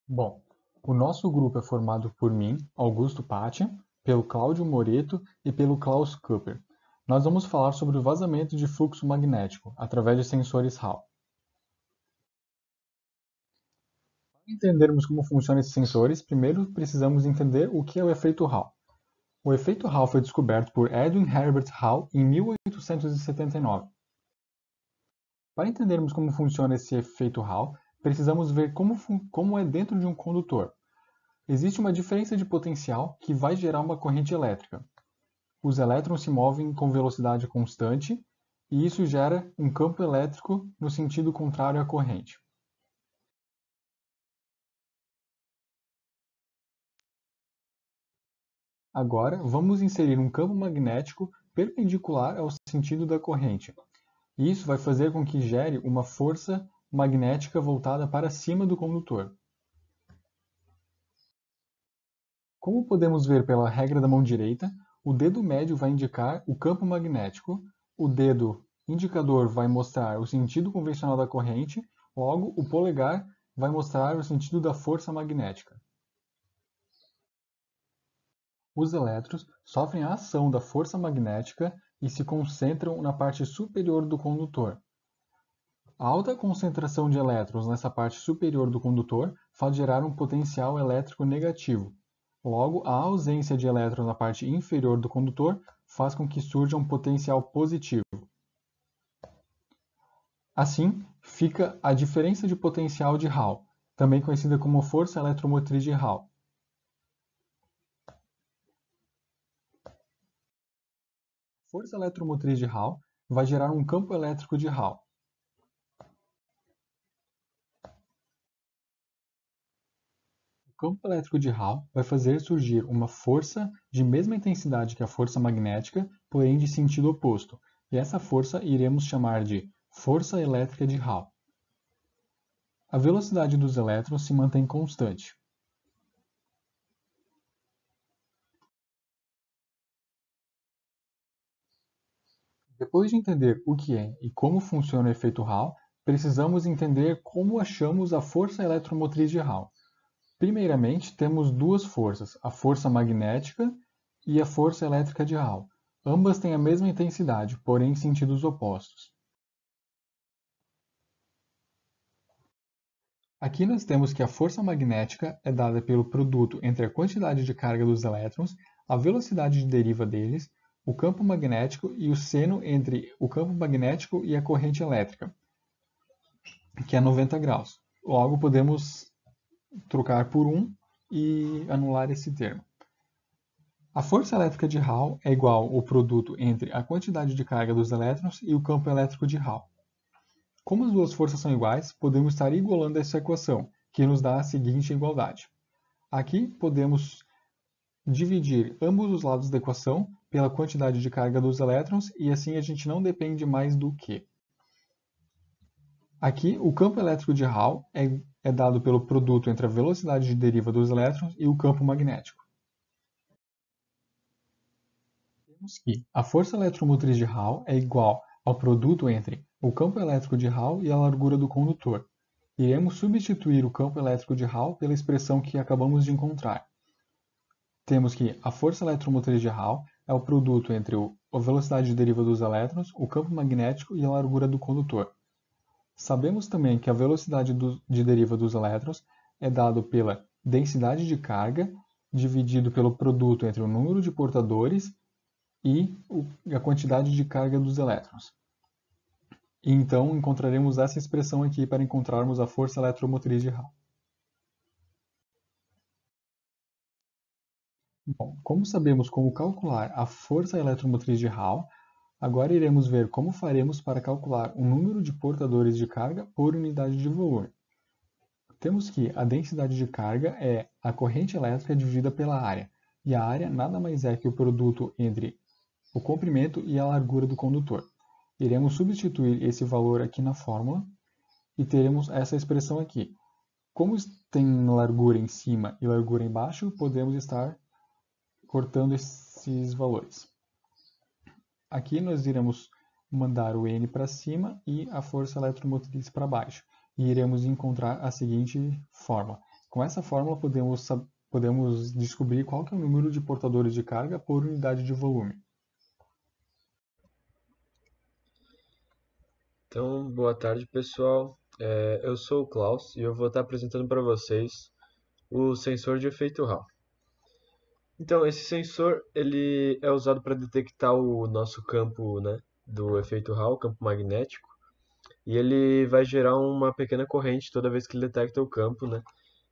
Bom, o nosso grupo é formado por mim, Augusto Pátia, pelo Cláudio Moreto e pelo Klaus Cooper. Nós vamos falar sobre o vazamento de fluxo magnético através de sensores Hall. Para entendermos como funcionam esses sensores, primeiro precisamos entender o que é o efeito Hall. O efeito Hall foi descoberto por Edwin Herbert Hall em 1879. Para entendermos como funciona esse efeito Hall, precisamos ver como é dentro de um condutor. Existe uma diferença de potencial que vai gerar uma corrente elétrica. Os elétrons se movem com velocidade constante e isso gera um campo elétrico no sentido contrário à corrente. Agora, vamos inserir um campo magnético perpendicular ao sentido da corrente. Isso vai fazer com que gere uma força magnética voltada para cima do condutor. Como podemos ver pela regra da mão direita, o dedo médio vai indicar o campo magnético, o dedo indicador vai mostrar o sentido convencional da corrente, logo o polegar vai mostrar o sentido da força magnética. Os elétrons sofrem a ação da força magnética e se concentram na parte superior do condutor. A alta concentração de elétrons nessa parte superior do condutor faz gerar um potencial elétrico negativo. Logo, a ausência de elétrons na parte inferior do condutor faz com que surja um potencial positivo. Assim, fica a diferença de potencial de Hall, também conhecida como força eletromotriz de Hall. A força eletromotriz de Hall vai gerar um campo elétrico de Hall. O campo elétrico de Hall vai fazer surgir uma força de mesma intensidade que a força magnética, porém de sentido oposto, e essa força iremos chamar de força elétrica de Hall. A velocidade dos elétrons se mantém constante. Depois de entender o que é e como funciona o efeito Hall, precisamos entender como achamos a força eletromotriz de Hall. Primeiramente, temos duas forças, a força magnética e a força elétrica de Hall. Ambas têm a mesma intensidade, porém em sentidos opostos. Aqui nós temos que a força magnética é dada pelo produto entre a quantidade de carga dos elétrons, a velocidade de deriva deles, o campo magnético e o seno entre o campo magnético e a corrente elétrica, que é 90 graus. Logo, podemos trocar por 1 e anular esse termo. A força elétrica de Hall é igual ao produto entre a quantidade de carga dos elétrons e o campo elétrico de Hall. Como as duas forças são iguais, podemos estar igualando essa equação, que nos dá a seguinte igualdade. Aqui podemos dividir ambos os lados da equação pela quantidade de carga dos elétrons e assim a gente não depende mais do Q. Aqui, o campo elétrico de Hall é dado pelo produto entre a velocidade de deriva dos elétrons e o campo magnético. Temos que a força eletromotriz de Hall é igual ao produto entre o campo elétrico de Hall e a largura do condutor. Iremos substituir o campo elétrico de Hall pela expressão que acabamos de encontrar. Temos que a força eletromotriz de Hall é o produto entre a velocidade de deriva dos elétrons, o campo magnético e a largura do condutor. Sabemos também que a velocidade de deriva dos elétrons é dado pela densidade de carga dividido pelo produto entre o número de portadores e a quantidade de carga dos elétrons. E então encontraremos essa expressão aqui para encontrarmos a força eletromotriz de Hall. Bom, como sabemos como calcular a força eletromotriz de Hall, agora iremos ver como faremos para calcular o número de portadores de carga por unidade de volume. Temos que a densidade de carga é a corrente elétrica dividida pela área, e a área nada mais é que o produto entre o comprimento e a largura do condutor. Iremos substituir esse valor aqui na fórmula e teremos essa expressão aqui. Como tem largura em cima e largura embaixo, podemos estar cortando esses valores. Aqui nós iremos mandar o N para cima e a força eletromotriz para baixo. E iremos encontrar a seguinte fórmula. Com essa fórmula, podemos descobrir qual que é o número de portadores de carga por unidade de volume. Então, boa tarde, pessoal. Eu sou o Klaus e eu vou estar apresentando para vocês o sensor de efeito Hall. Então, esse sensor ele é usado para detectar o nosso campo, né, do efeito Hall, campo magnético, e ele vai gerar uma pequena corrente toda vez que ele detecta o campo, né?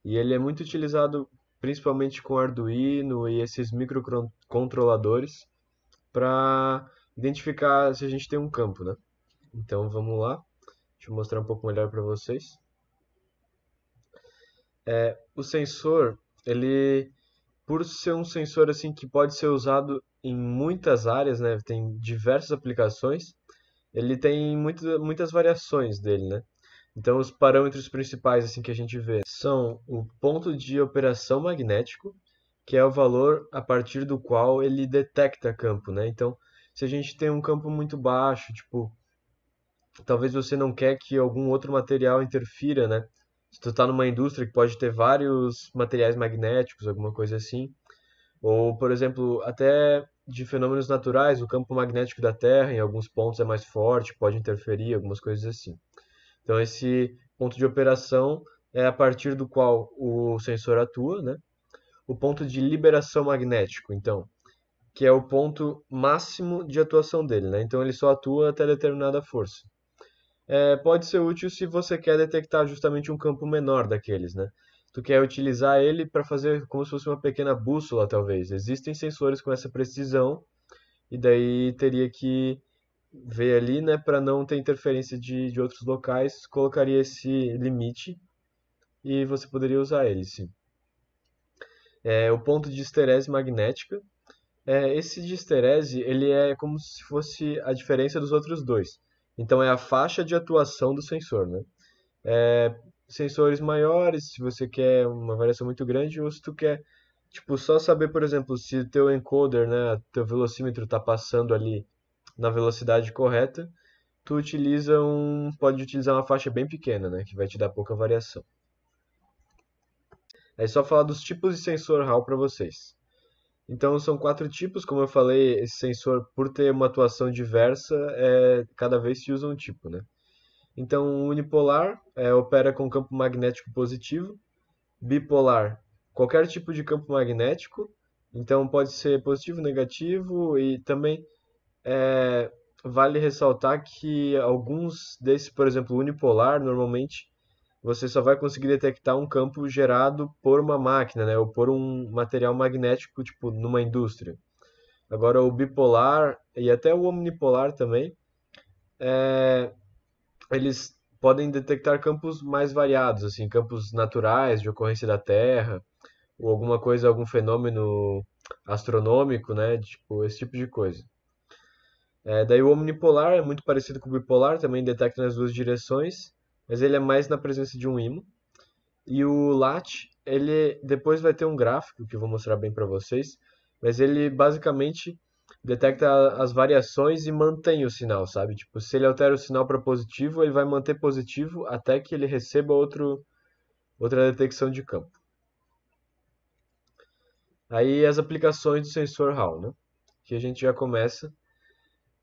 E ele é muito utilizado principalmente com Arduino e esses microcontroladores para identificar se a gente tem um campo, né? Então, vamos lá. Deixa eu mostrar um pouco melhor para vocês. O sensor, ele, por ser um sensor assim que pode ser usado em muitas áreas, né? Tem diversas aplicações. Ele tem muitas variações dele, né? Então, os parâmetros principais assim que a gente vê são o ponto de operação magnético, que é o valor a partir do qual ele detecta campo, né? Então, se a gente tem um campo muito baixo, tipo, talvez você não quer que algum outro material interfira, né? Se tu está numa indústria que pode ter vários materiais magnéticos, alguma coisa assim, ou, por exemplo, até de fenômenos naturais, o campo magnético da Terra em alguns pontos é mais forte, pode interferir, algumas coisas assim. Então, esse ponto de operação é a partir do qual o sensor atua, né? O ponto de liberação magnético, então, que é o ponto máximo de atuação dele, né? Então, ele só atua até determinada força. Pode ser útil se você quer detectar justamente um campo menor daqueles, né? Tu quer utilizar ele para fazer como se fosse uma pequena bússola, talvez. Existem sensores com essa precisão, e daí teria que ver ali, né, para não ter interferência de outros locais, colocaria esse limite e você poderia usar ele, sim. O ponto de esterese magnética. Esse de esterese, ele é como se fosse a diferença dos outros dois. Então é a faixa de atuação do sensor, né? Sensores maiores, se você quer uma variação muito grande, ou se tu quer, tipo, só saber, por exemplo, se o teu encoder, né, teu velocímetro está passando ali na velocidade correta, pode utilizar uma faixa bem pequena, né, que vai te dar pouca variação. É só falar dos tipos de sensor Hall para vocês. Então são 4 tipos, como eu falei, esse sensor, por ter uma atuação diversa, cada vez se usa um tipo, né? Então, o unipolar opera com campo magnético positivo, bipolar, qualquer tipo de campo magnético, então pode ser positivo, negativo, e também vale ressaltar que alguns desses, por exemplo, unipolar, normalmente você só vai conseguir detectar um campo gerado por uma máquina, né, ou por um material magnético, tipo numa indústria. Agora, o bipolar e até o omnipolar também, eles podem detectar campos mais variados, assim, campos naturais de ocorrência da Terra, ou alguma coisa, algum fenômeno astronômico, né? Tipo, esse tipo de coisa. Daí o omnipolar é muito parecido com o bipolar, também detecta nas duas direções, mas ele é mais na presença de um ímã. E o LAT, ele depois vai ter um gráfico que eu vou mostrar bem para vocês, mas ele basicamente detecta as variações e mantém o sinal, sabe? Tipo, se ele altera o sinal para positivo, ele vai manter positivo até que ele receba outra detecção de campo. Aí as aplicações do sensor Hall, né? Que a gente já começa.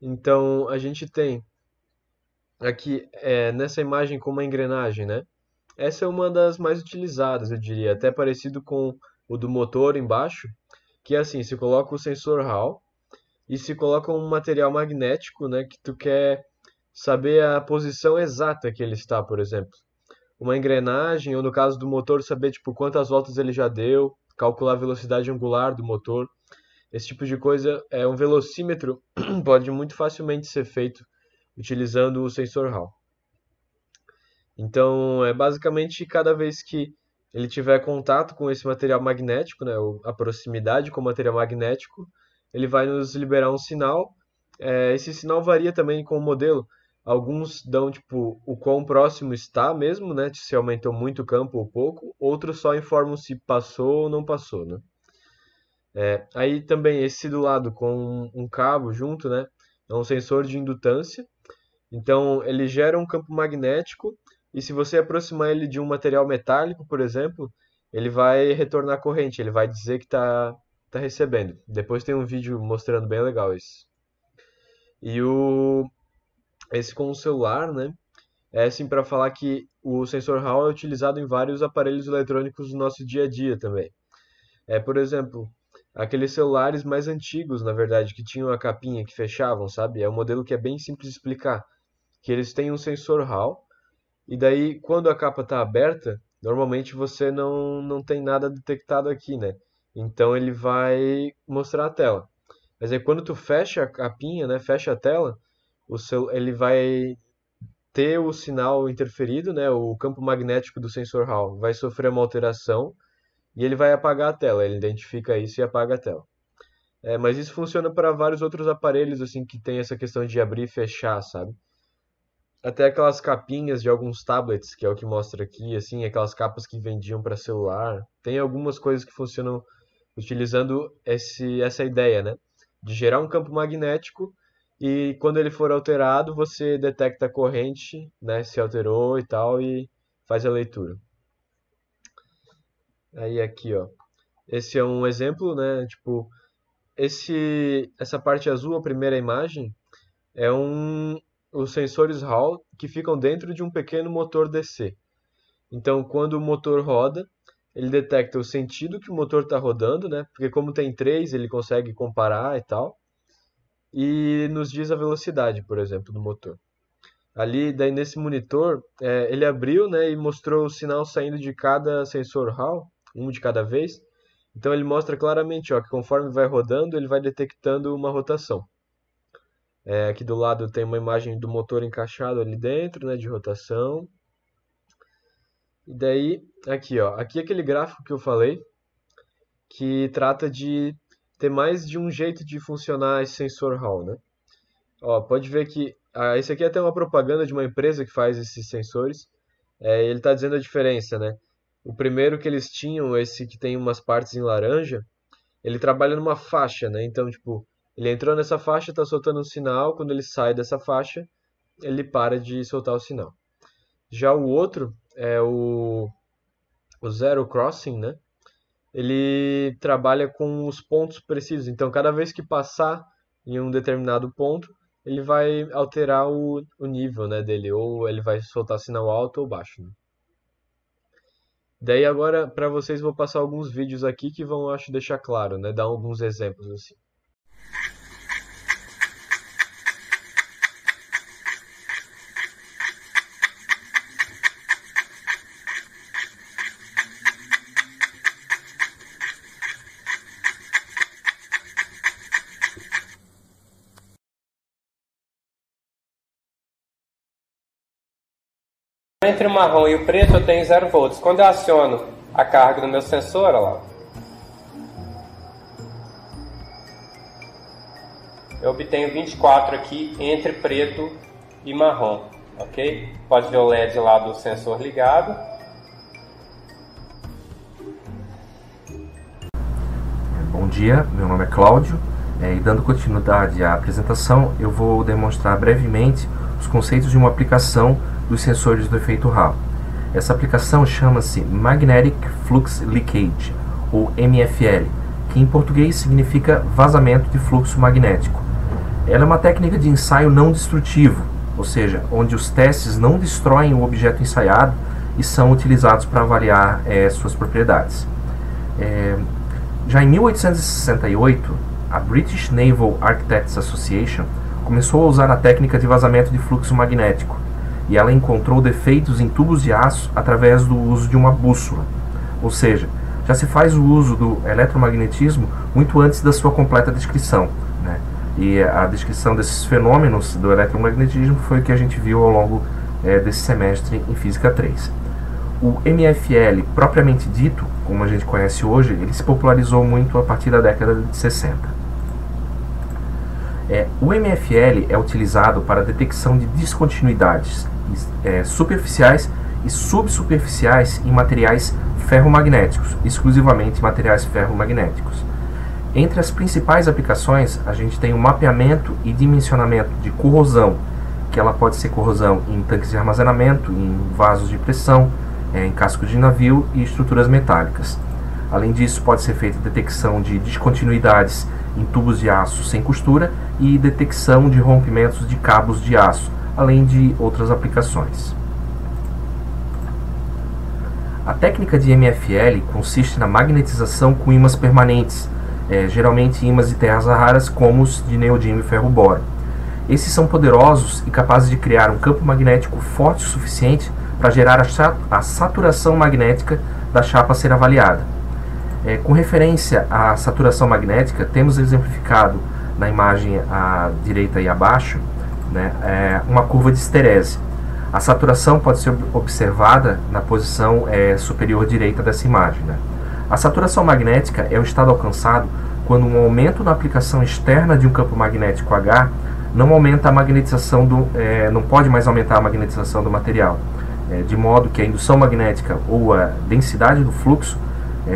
Então a gente tem aqui nessa imagem com uma engrenagem, né? Essa é uma das mais utilizadas, eu diria, até parecido com o do motor embaixo, que é assim, se coloca o sensor Hall e se coloca um material magnético, né, que tu quer saber a posição exata que ele está, por exemplo. Uma engrenagem, ou no caso do motor, saber tipo quantas voltas ele já deu, calcular a velocidade angular do motor. Esse tipo de coisa é um velocímetro pode muito facilmente ser feito utilizando o sensor Hall. Então, é basicamente cada vez que ele tiver contato com esse material magnético, né, ou a proximidade com o material magnético, ele vai nos liberar um sinal. Esse sinal varia também com o modelo. Alguns dão tipo o quão próximo está mesmo, né, se aumentou muito o campo ou pouco. Outros só informam se passou ou não passou, né? Aí também esse do lado com um cabo junto, né, é um sensor de indutância. Então, ele gera um campo magnético e se você aproximar ele de um material metálico, por exemplo, ele vai retornar corrente, ele vai dizer que tá recebendo. Depois tem um vídeo mostrando bem legal isso. E esse com o celular, né? É assim para falar que o sensor Hall é utilizado em vários aparelhos eletrônicos do nosso dia a dia também. Por exemplo, aqueles celulares mais antigos, na verdade, que tinham a capinha que fechavam, sabe? É um modelo que é bem simples de explicar, que eles têm um sensor Hall e daí quando a capa está aberta, normalmente você não tem nada detectado aqui, né? Então ele vai mostrar a tela. Mas aí quando tu fecha a capinha, né, fecha a tela, ele vai ter o sinal interferido, né, o campo magnético do sensor Hall vai sofrer uma alteração e ele vai apagar a tela. Ele identifica isso e apaga a tela. Mas isso funciona para vários outros aparelhos assim que tem essa questão de abrir e fechar, sabe? Até aquelas capinhas de alguns tablets, que é o que mostra aqui, assim, aquelas capas que vendiam para celular. Tem algumas coisas que funcionam utilizando essa ideia, né? De gerar um campo magnético e quando ele for alterado, você detecta a corrente, né? Se alterou e tal, e faz a leitura. Aí aqui, ó. Esse é um exemplo, né? Tipo, essa parte azul, a primeira imagem, é os sensores Hall que ficam dentro de um pequeno motor DC. Então, quando o motor roda, ele detecta o sentido que o motor está rodando, né? Porque como tem três, ele consegue comparar e tal. E nos diz a velocidade, por exemplo, do motor. Ali, daí nesse monitor, ele abriu, né, e mostrou o sinal saindo de cada sensor Hall, um de cada vez. Então ele mostra claramente, ó, que conforme vai rodando, ele vai detectando uma rotação. Aqui do lado tem uma imagem do motor encaixado ali dentro, né, de rotação. E daí, aqui, ó, aqui é aquele gráfico que eu falei, que trata de ter mais de um jeito de funcionar esse sensor Hall, né? Ó, pode ver que esse aqui é até uma propaganda de uma empresa que faz esses sensores. Ele está dizendo a diferença, né? O primeiro que eles tinham, esse que tem umas partes em laranja, ele trabalha numa faixa, né? Então, tipo, ele entrou nessa faixa, está soltando um sinal. Quando ele sai dessa faixa, ele para de soltar o sinal. Já o outro é o Zero Crossing, né? Ele trabalha com os pontos precisos. Então, cada vez que passar em um determinado ponto, ele vai alterar o nível, né, dele. Ou ele vai soltar sinal alto ou baixo, né? Daí agora, para vocês, vou passar alguns vídeos aqui que vão, acho, deixar claro, né? Dar alguns exemplos, assim. Entre o marrom e o preto eu tenho 0 volts. Quando eu aciono a carga do meu sensor, olha lá, eu obtenho 24 aqui entre preto e marrom, ok? Pode ver o LED lá do sensor ligado. Bom dia, meu nome é Cláudio e dando continuidade à apresentação, eu vou demonstrar brevemente os conceitos de uma aplicação dos sensores do efeito Hall. Essa aplicação chama-se Magnetic Flux Leakage, ou MFL, que em português significa vazamento de fluxo magnético. Ela é uma técnica de ensaio não destrutivo, ou seja, onde os testes não destroem o objeto ensaiado e são utilizados para avaliar suas propriedades. Já em 1868, a British Naval Architects Association começou a usar a técnica de vazamento de fluxo magnético, e ela encontrou defeitos em tubos de aço através do uso de uma bússola. Ou seja, já se faz o uso do eletromagnetismo muito antes da sua completa descrição, né? E a descrição desses fenômenos do eletromagnetismo foi o que a gente viu ao longo desse semestre em Física 3. O MFL, propriamente dito, como a gente conhece hoje, ele se popularizou muito a partir da década de 60. O MFL é utilizado para a detecção de descontinuidades superficiais e subsuperficiais em materiais ferromagnéticos, exclusivamente materiais ferromagnéticos. Entre as principais aplicações, a gente tem o mapeamento e dimensionamento de corrosão, que ela pode ser corrosão em tanques de armazenamento, em vasos de pressão, em casco de navio e estruturas metálicas. Além disso, pode ser feita detecção de descontinuidades em tubos de aço sem costura e detecção de rompimentos de cabos de aço, além de outras aplicações. A técnica de MFL consiste na magnetização com ímãs permanentes, geralmente ímãs de terras raras como os de neodímio e ferro-boro. Esses são poderosos e capazes de criar um campo magnético forte o suficiente para gerar a saturação magnética da chapa a ser avaliada. Com referência à saturação magnética, temos exemplificado na imagem à direita e abaixo, né, uma curva de esterese. A saturação pode ser observada na posição superior direita dessa imagem, né? A saturação magnética é o estado alcançado quando um aumento na aplicação externa de um campo magnético H não aumenta a magnetização não pode mais aumentar a magnetização do material, de modo que a indução magnética ou a densidade do fluxo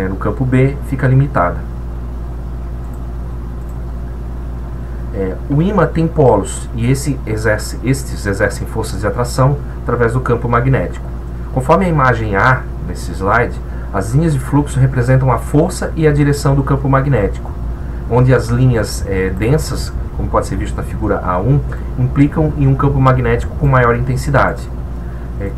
no campo B fica limitada. O ímã tem polos e estes exercem forças de atração através do campo magnético. Conforme a imagem A nesse slide, as linhas de fluxo representam a força e a direção do campo magnético, onde as linhas densas, como pode ser visto na figura A1, implicam em um campo magnético com maior intensidade.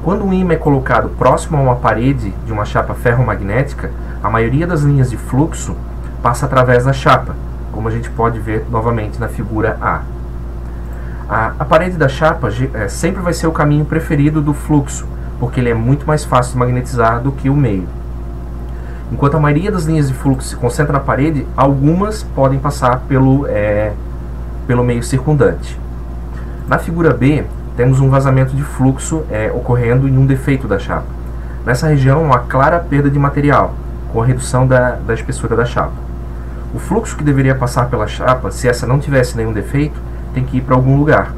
Quando um ímã é colocado próximo a uma parede de uma chapa ferromagnética, a maioria das linhas de fluxo passa através da chapa, como a gente pode ver novamente na figura A. A parede da chapa sempre vai ser o caminho preferido do fluxo, porque ele é muito mais fácil de magnetizar do que o meio. Enquanto a maioria das linhas de fluxo se concentra na parede, algumas podem passar pelo meio circundante. Na figura B, temos um vazamento de fluxo ocorrendo em um defeito da chapa. Nessa região, uma clara perda de material, com a redução da espessura da chapa. O fluxo que deveria passar pela chapa, se essa não tivesse nenhum defeito, tem que ir para algum lugar.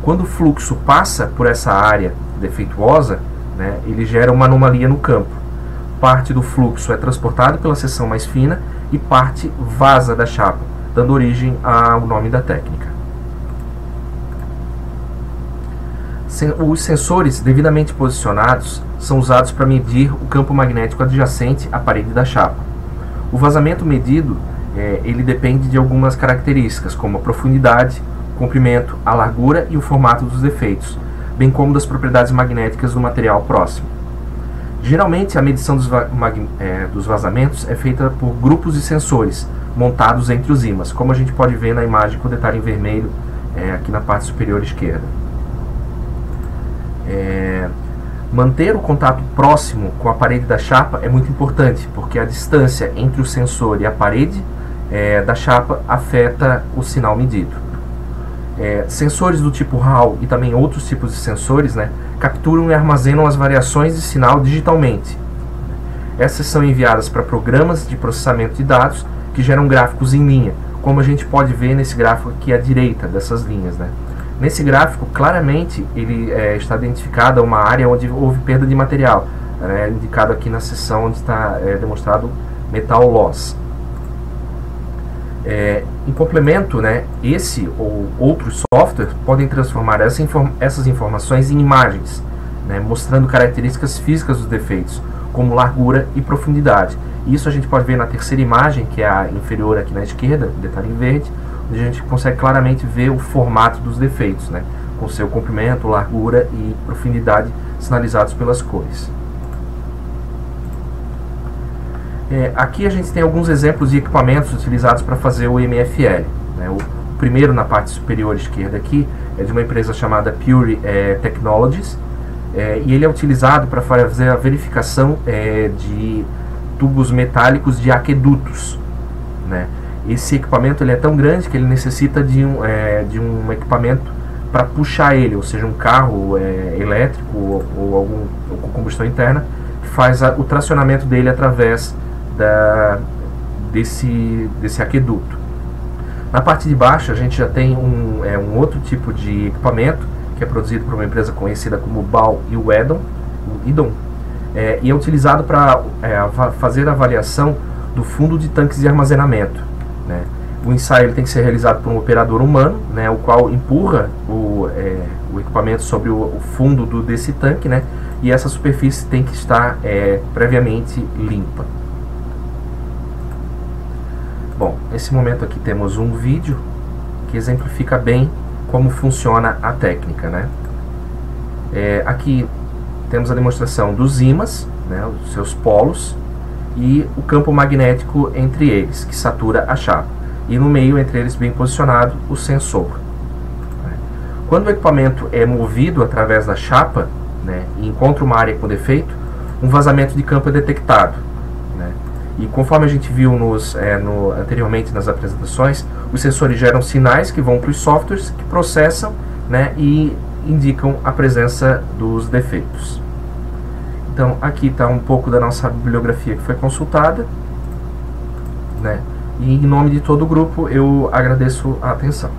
Quando o fluxo passa por essa área defeituosa, né, ele gera uma anomalia no campo. Parte do fluxo é transportado pela seção mais fina e parte vaza da chapa, dando origem ao nome da técnica. Os sensores devidamente posicionados são usados para medir o campo magnético adjacente à parede da chapa. O vazamento medido ele depende de algumas características, como a profundidade, o comprimento, a largura e o formato dos defeitos, bem como das propriedades magnéticas do material próximo. Geralmente, a medição dos vazamentos é feita por grupos de sensores montados entre os ímãs, como a gente pode ver na imagem com o detalhe em vermelho aqui na parte superior esquerda. Manter o contato próximo com a parede da chapa é muito importante, porque a distância entre o sensor e a parede da chapa afeta o sinal medido. Sensores do tipo Hall e também outros tipos de sensores, né, capturam e armazenam as variações de sinal digitalmente. Essas são enviadas para programas de processamento de dados que geram gráficos em linha, como a gente pode ver nesse gráfico aqui à direita dessas linhas, né. Nesse gráfico, claramente, ele está identificada uma área onde houve perda de material, indicado aqui na seção onde está demonstrado metal loss. Em complemento, né, esse ou outros softwares podem transformar essas informações em imagens, né, mostrando características físicas dos defeitos, como largura e profundidade. Isso a gente pode ver na terceira imagem, que é a inferior aqui na esquerda, detalhe em verde, onde a gente consegue claramente ver o formato dos defeitos, né, com seu comprimento, largura e profundidade sinalizados pelas cores. Aqui a gente tem alguns exemplos de equipamentos utilizados para fazer o MFL. Né? O primeiro, na parte superior esquerda aqui, é de uma empresa chamada Pure Technologies, e ele é utilizado para fazer a verificação de tubos metálicos de aquedutos. Né? Esse equipamento ele é tão grande que ele necessita de um equipamento para puxar ele, ou seja, um carro elétrico ou algum com combustão interna, que faz o tracionamento dele através desse aqueduto. Na parte de baixo a gente já tem um outro tipo de equipamento que é produzido por uma empresa conhecida como Ball e Idon, e é utilizado para fazer a avaliação do fundo de tanques de armazenamento. Né? O ensaio ele tem que ser realizado por um operador humano, né, o qual empurra o equipamento sobre o fundo desse tanque, né, e essa superfície tem que estar previamente limpa. Bom, nesse momento aqui temos um vídeo que exemplifica bem como funciona a técnica, né? Aqui temos a demonstração dos ímãs, né, os seus polos, e o campo magnético entre eles, que satura a chapa. E no meio, entre eles, bem posicionado, o sensor. Quando o equipamento é movido através da chapa, né, e encontra uma área com defeito, um vazamento de campo é detectado, né? E conforme a gente viu anteriormente nas apresentações, os sensores geram sinais que vão para os softwares que processam, né, e indicam a presença dos defeitos. Então aqui está um pouco da nossa bibliografia que foi consultada, né? E em nome de todo o grupo eu agradeço a atenção.